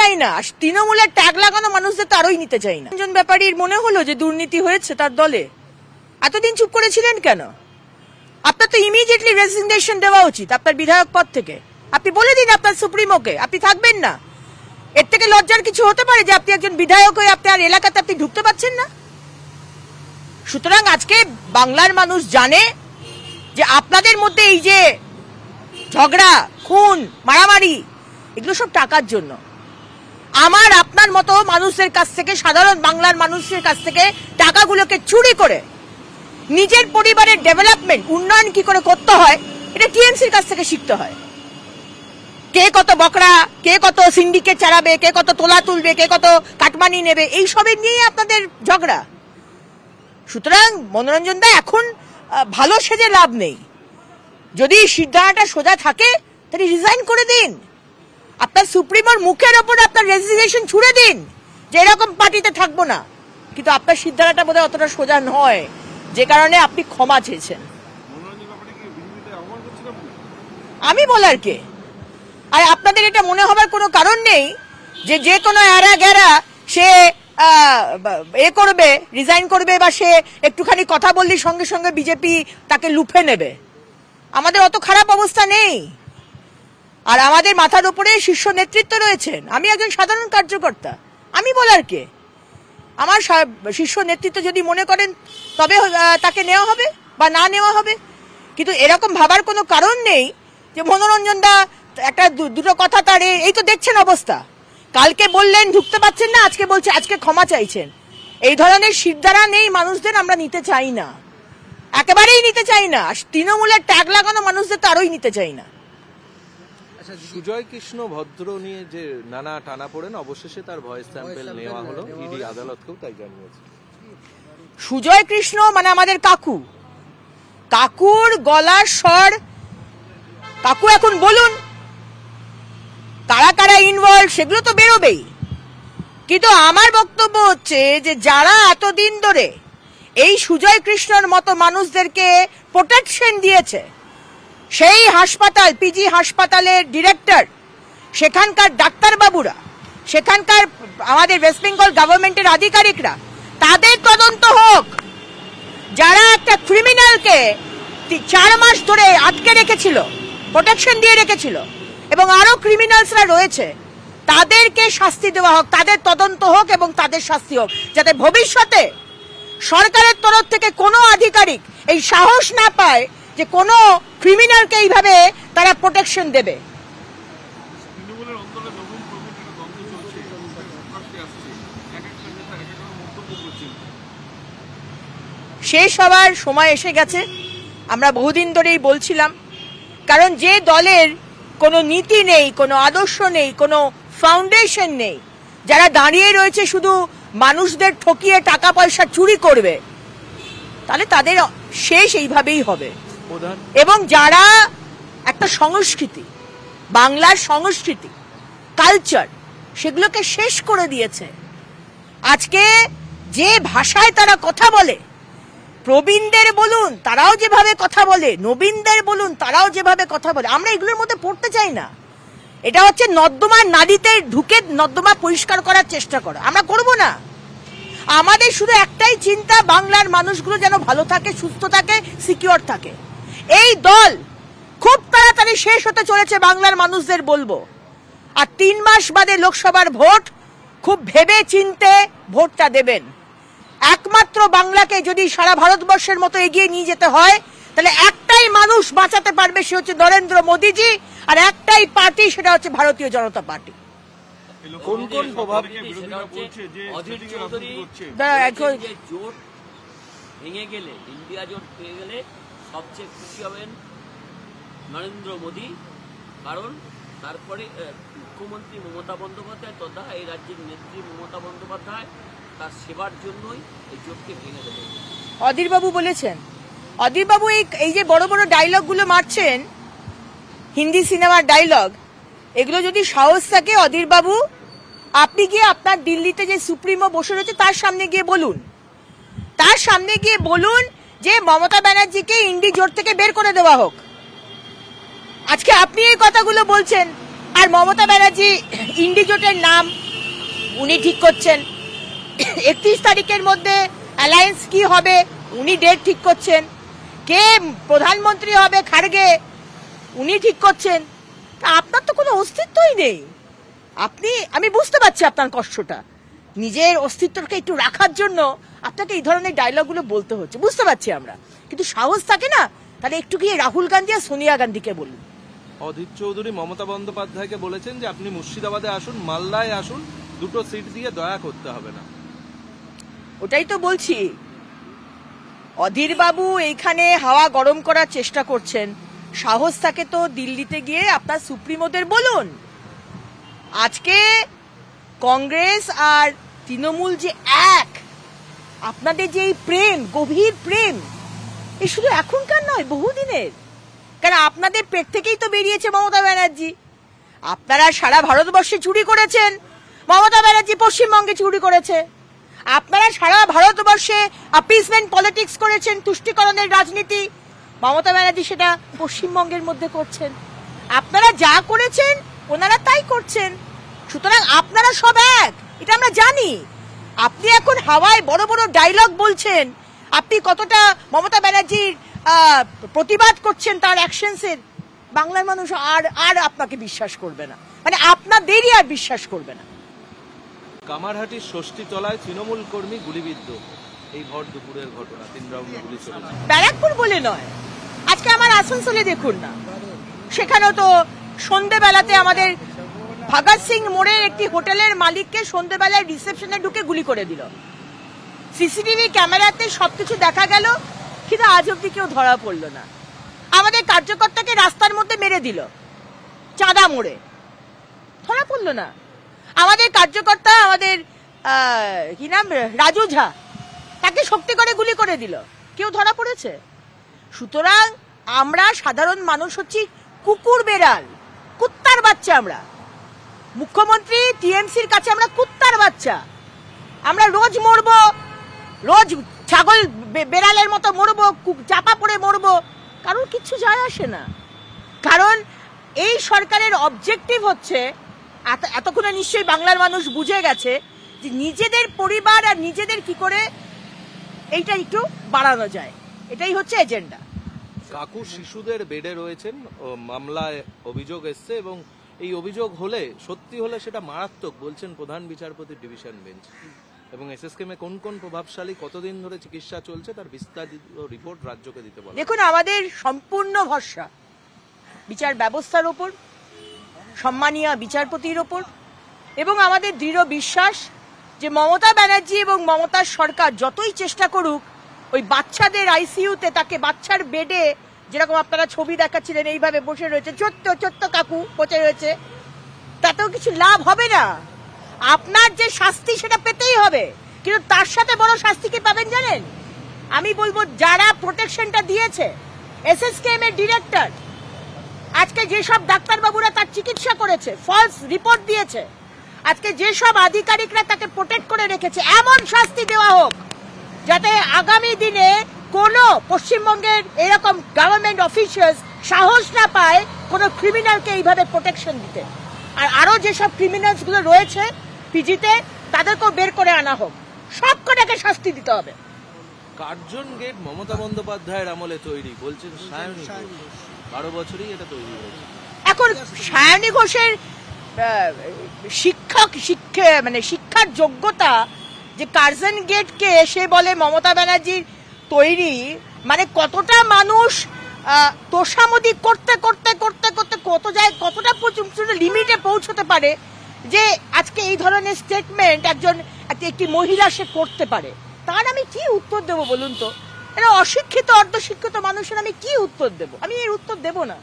চাই না, তৃণমূলের ট্যাগ লাগানো মানুষদের তো আরোই নিতে চাই না। রঞ্জন ব্যাপারীর মনে হলো যে দুর্নীতি হয়েছে তার দলে, এতদিন চুপ করেছিলেন কেন? আপনার তো ইমিডিয়েটলি রেজিগনেশন দেওয়া উচিত আপনার বিধায়ক পদ থেকে। আপনি বলে দিন আপনার সুপ্রিমোকে আপনি থাকবেন না। এর থেকে লজ্জার কিছু হতে পারে যে আপনি একজন বিধায়ক হয়ে আপনার এলাকাতে আপনি ঢুকতে পারছেন না? সুতরাং আজকে বাংলার মানুষ জানে যে আপনাদের মধ্যে এই যে ঝগড়া, খুন, মারামারি, এগুলো সব টাকার জন্য। আমার আপনার মতো মানুষের কাছ থেকে, সাধারণ বাংলার মানুষের কাছ থেকে টাকাগুলোকে চুরি করে নিজের পরিবারের ডেভেলপমেন্ট, উন্নয়ন কি করে করতে হয়, এটা টিএমসির কাছ থেকে শিখতে হয়। কে কত বকরা, কে কত সিন্ডিকেট চালাবে, কে কত তোলা তুলবে, কে কত কাটমানি নেবে, এই সবের নিয়ে আপনাদের ঝগড়া। সুতরাং মনোরঞ্জন দা এখন ভালো সেজে লাভ নেই। যদি সিদ্ধান্তটা সোজা থাকে তাহলে রিজাইন করে দিন। আপনার সুপ্রিমোর মুখের ওপর আপনার রেজিগনেশন ছুড়ে দিন যে এরকম পার্টিতে থাকবো না। কিন্তু আপনার সিদ্ধান্তটা বোধহয় অতটা সোজা নয়, যে কারণে আপনি ক্ষমা চেয়েছেন। আমি বলার কে? আর আপনাদের এটা মনে হবার কোনো কারণ নেই যে যে কোনো এরা গেরা সে করবে, রিজাইন করবে, বা সে একটুখানি কথা বললেই সঙ্গে সঙ্গে বিজেপি তাকে লুফে নেবে। আমাদের অত খারাপ অবস্থা নেই। আর আমাদের মাথার উপরে শীর্ষ নেতৃত্ব রয়েছেন। আমি একজন সাধারণ কার্যকর্তা, আমি বলার কে? আমার শীর্ষ নেতৃত্ব যদি মনে করেন তবে তাকে নেওয়া হবে বা না নেওয়া হবে। কিন্তু এরকম ভাবার কোনো কারণ নেই যে মনোরঞ্জন দা একটা দুটো কথা তার, এই তো দেখছেন অবস্থা। কালকে বললেন ঢুকতে পারছেন না, আজকে বলছে আজকে ক্ষমা চাইছেন। এই ধরনের সিদ্ধারা নেই মানুষদের আমরা নিতে চাই না, একেবারেই নিতে চাই না। তৃণমূলের ট্যাগ লাগানো মানুষদের তো আরোই নিতে চাই না। সুজয় কৃষ্ণ ভদ্র নিয়ে যে নানা টানা পড়েন, অবশেষে তার ভয়েস স্যাম্পল নেওয়া হলো, ইডি আদালতকেও তাই জানিয়েছে। সুজয় কৃষ্ণ মানে আমাদের কাকু, কাকুর গলার স্বর, কাকু এখন বলুন কারা কারা ইনভলভ সেগুলো তো বেরোবেই। কিন্তু আমার বক্তব্য হচ্ছে যে যারা এতদিন ধরে এই সুজয় কৃষ্ণর মতো মানুষদেরকে প্রোটেকশন দিয়েছে, সেই হাসপাতাল, পিজি হাসপাতালের ডিরেক্টর, সেখানকার ডাক্তারবাবুরা, সেখানকার আমাদের ওয়েস্ট বেঙ্গল গভর্নমেন্টের আধিকারিকরা, তাদের তদন্ত হোক। যারা একটা ক্রিমিনালকে 4 মাস ধরে আটকে রেখেছিল, প্রোটেকশন দিয়ে রেখেছিল, এবং আরো ক্রিমিনালসরা রয়েছে, তাদেরকে শাস্তি দেওয়া হোক, তাদের তদন্ত হোক এবং তাদের শাস্তি হোক, যাতে ভবিষ্যতে সরকারের তরফ থেকে কোনো আধিকারিক এই সাহস না পায় যে কোনো ক্রিমিনালকে এইভাবে তারা প্রোটেকশন দেবে। শেষ হওয়ার সময় এসে গেছে, আমরা বহুদিন ধরেই বলছিলাম। কারণ যে দলের কোনো নীতি নেই, কোনো আদর্শ নেই, কোনো ফাউন্ডেশন নেই, যারা দাঁড়িয়ে রয়েছে শুধু মানুষদের ঠকিয়ে টাকা পয়সা চুরি করবে, তাহলে তাদের শেষ এইভাবেই হবে। এবং যারা একটা সংস্কৃতি, বাংলার সংস্কৃতি, কালচার, সেগুলোকে শেষ করে দিয়েছে। আজকে যে ভাষায় তারা কথা বলে, প্রবীণদের বলুন তারাও যেভাবে কথা বলে, নবীনদের বলুন তারাও যেভাবে কথা বলে, আমরা এগুলোর মধ্যে পড়তে চাই না। এটা হচ্ছে নর্দমার নালীতে ঢুকে নর্দমা পরিষ্কার করার চেষ্টা করা। আমরা করব না। আমাদের শুধু একটাই চিন্তা, বাংলার মানুষগুলো যেন ভালো থাকে, সুস্থ থাকে, সিকিউর থাকে। এই দল খুব তাড়াতাড়ি শেষ হতে চলেছে, বাংলার মানুষদের বলবো। আর 3 মাস বাদে লোকসভার ভোট, খুব ভেবে চিন্তে ভোটটা দেবেন। একমাত্র বাংলাকে যদি সারা ভারতবর্ষের মতো এগিয়ে নিয়ে যেতে হয়, তাহলে একটাই মানুষ বাঁচাতে পারবে, সে হচ্ছে নরেন্দ্র মোদীজি, আর একটাই পার্টি, সেটা হচ্ছে ভারতীয় জনতা পার্টি। কোন কোন প্রভাব জোট ভেঙে গেলে, ইন্ডিয়া জোট ভেঙে গেলে সবচেয়ে খুশি হবেন নরেন্দ্র মোদী। কারণ তারপরে মুখ্যমন্ত্রী মমতা বন্দ্যোপাধ্যায় তথা এই রাজ্যের নেত্রী মমতা বন্দ্যোপাধ্যায় তার সেবার জন্যই এই জোটকে ভেঙে দেবে। অধীরবাবু বলেছেন। অধীরবাবু এই যে বড় বড় ডায়লগগুলো মারছেন, হিন্দি সিনেমার ডায়লগ, এগুলো যদি সাহস থাকে অধীরবাবু, আপনি গিয়ে আপনার দিল্লিতে যে সুপ্রিমো বসে রয়েছে তার সামনে গিয়ে বলুন, তার সামনে গিয়ে বলুন যে মমতা ব্যানার্জিকে ইন্ডি জোট থেকে বের করে দেওয়া হোক। আজকে আপনি এই কথাগুলো বলছেন, আর মমতা ব্যানার্জি ইন্ডিজোটের নাম উনি ঠিক করছেন, 31 তারিখের মধ্যে অ্যালায়েন্স কি হবে উনি ডেট ঠিক করছেন, কে প্রধানমন্ত্রী হবে খাড়গে উনি ঠিক করছেন। তা আপনার তো কোনো অস্তিত্বই নেই। আমি বুঝতে পারছি আপনার কষ্টটা, নিজের অস্তিত্বকে একটু রাখার জন্য আপনাকে এই ধরনের ডায়লগগুলো বলতে হচ্ছে, বুঝতে পারছি আমরা, কিন্তু সাহস থাকে না তাহলে একটু গিয়ে রাহুল গান্ধী আর সোনিয়া গান্ধীকে বলুন। অধীর চৌধুরী মমতা বন্দ্যোপাধ্যায়কে বলেছেন যে আপনি মুর্শিদাবাদে আসুন, মালদায় আসুন, দুটো সিট দিয়ে দয়া করতে হবে না। ওটাই তো বলছি, অধীর বাবু এইখানে হাওয়া গরম করার চেষ্টা করছেন। সাহস থাকে তো দিল্লিতে গিয়ে আপনার সুপ্রিমোদের বলুন। আজকে কংগ্রেস আর তৃণমূল যে এক, আপনাদের যে এই প্রেম, গভীর প্রেম, এই শুধু এখনকার নয়, বহুদিনের। কারণ আপনাদের পেট থেকেই তো বেরিয়েছে মমতা ব্যানার্জি। আপনারা সারা ভারতবর্ষে চুরি করেছেন, মমতা ব্যানার্জি পশ্চিমবঙ্গে চুরি করেছে। আপনারা সারা ভারতবর্ষে অ্যাপিসমেন্ট পলিটিক্স করেছেন, তুষ্টিকরণের রাজনীতি, মমতা ব্যানার্জি সেটা পশ্চিমবঙ্গের মধ্যে করছেন। আপনারা যা করেছেন ওনারা তাই করছেন। সুতরাং আপনারা সব এক, এটা আমরা জানি। আপনি এখন হাওয়ায় বড় বড় ডায়লগ বলছেন, আপনি কতটা মমতা ব্যানার্জির প্রতিবাদ করছেন তার অ্যাকশনসের, বাংলার মানুষ আর আপনাকে বিশ্বাস করবে না, মানে আপনাদেরই আর বিশ্বাস করবে না। কামারহাটির ষষ্ঠী তলায় তৃণমূল কর্মী গুলিবিদ্ধ, এই ভর দুপুরের ঘটনা, 3 রাউন্ড গুলি চলেছে। ব্যারাকপুর বলে নয়, আজকে আমার আসানসোলে দেখুন না, সেখানেও তো সন্ধ্যেবেলাতে আমাদের ভগৎ সিং মোড়ের একটি হোটেলের মালিককে সন্ধ্যেবেলায় রিসেপশনে ঢুকে গুলি করে দিল। সিসিটিভি ক্যামেরাতে সবকিছু দেখা গেল, কিন্তু আজ অব্দি কেউ ধরা পড়লো না। আমাদের কার্যকর্তাকে রাস্তার মধ্যে মেরে দিল চাঁদা মোড়ে, ধরা পড়লো না। আমাদের কার্যকর্তা, আমাদের কি নাম, রাজু ঝা, তাকে শক্তি করে গুলি করে দিল, কেউ ধরা পড়েছে? সুতরাং আমরা সাধারণ মানুষ হচ্ছি কুকুর বেড়াল, কুত্তার বাচ্চা। আমরা মুখ্যমন্ত্রী টিএমসির কাছে আমরা কুত্তার বাচ্চা। আমরা রোজ মরবো, রোজ ছাগল বেড়ালের মতো মরবো, চাপা পড়ে মরবো, কারণ কিচ্ছু যায় আসে না। কারণ এই সরকারের অবজেক্টিভ হচ্ছে, এতক্ষণে নিশ্চয়ই বাংলার মানুষ বুঝে গেছে যে নিজেদের পরিবার আর নিজেদের কি করে এইটা একটু বাড়ানো যায়, এটাই হচ্ছে এজেন্ডা। কাকু শিশুদের বেডে রয়েছেন, মামলায় অভিযোগ এসছে এবং এই অভিযোগ হলে, সত্যি হলে সেটা মারাত্মক বলছেন প্রধান বিচারপতি ডিভিশন বেঞ্চ। এবং এসএসকেএমে কোন কোন প্রভাবশালী, কতদিন ধরে চিকিৎসা চলছে, তার বিস্তারিত রিপোর্ট রাজ্যকে দিতে বলে। দেখুন, আমাদের সম্পূর্ণ ভরসা বিচার ব্যবস্থার ওপর, সম্মানীয় বিচারপতির ওপর, এবং আমাদের দৃঢ় বিশ্বাস যে মমতা ব্যানার্জি এবং মমতার সরকার যতই চেষ্টা করুক, ওই বাচ্চাদের আইসিইউতে, তাকে বাচ্চার বেডে, যেরকম আপনারা ছবি দেখাচ্ছিলেন এইভাবে বসে রয়েছে, ছোট্ট ছোট্ট কাকু বসে রয়েছে, তাতেও কিছু লাভ হবে না। আপনার যে শাস্তি সেটা পেতেই হবে, কিন্তু তার সাথে বড় শাস্তি কি পাবেন জানেন? আমি বলবো যারা প্রোটেকশনটা দিয়েছে, এসএসকেএম এর ডিরেক্টর, আজকে যেসব ডাক্তারবাবুরা তার চিকিৎসা করেছে, ফলস রিপোর্ট দিয়েছে, আজকে যেসব আধিকারিকরা তাকে প্রোটেক্ট করে রেখেছে, এমন শাস্তি দেওয়া হোক যাতে আগামী দিনে কোনো পশ্চিমবঙ্গের এরকম গভর্নমেন্ট অফিসিয়ালস সাহস না পায় কোনো ক্রিমিনালকে এইভাবে প্রোটেকশন দিতে। আর আরো যেসব ক্রিমিনালস গুলো রয়েছে পিজিতে, তাদেরকেও বের করে আনা হোক, সব কটাকে শাস্তি দিতে হবে। কার্জন গেট মমতা বন্দ্যোপাধ্যায়ের আমলে তৈরি, বলছেন সায়নী ঘোষ, 12 বছরই এটা তৈরি হয়েছে। এখন সায়নী ঘোষের শিক্ষার যোগ্যতা যে কার্জন গেটকে সে বলে মমতা ব্যানার্জির তৈরি, মানে কতটা মানুষ তোষামোদি করতে করতে করতে করতে কতটা লিমিটে পৌঁছতে পারে যে আজকে এই ধরনের স্টেটমেন্ট একটি মহিলা সে করতে পারে। তার আমি কি উত্তর দেবো বলুন তো? এটা অশিক্ষিত অর্ধশিক্ষিত মানুষের আমি কি উত্তর দেবো? আমি এর উত্তর দেবো না।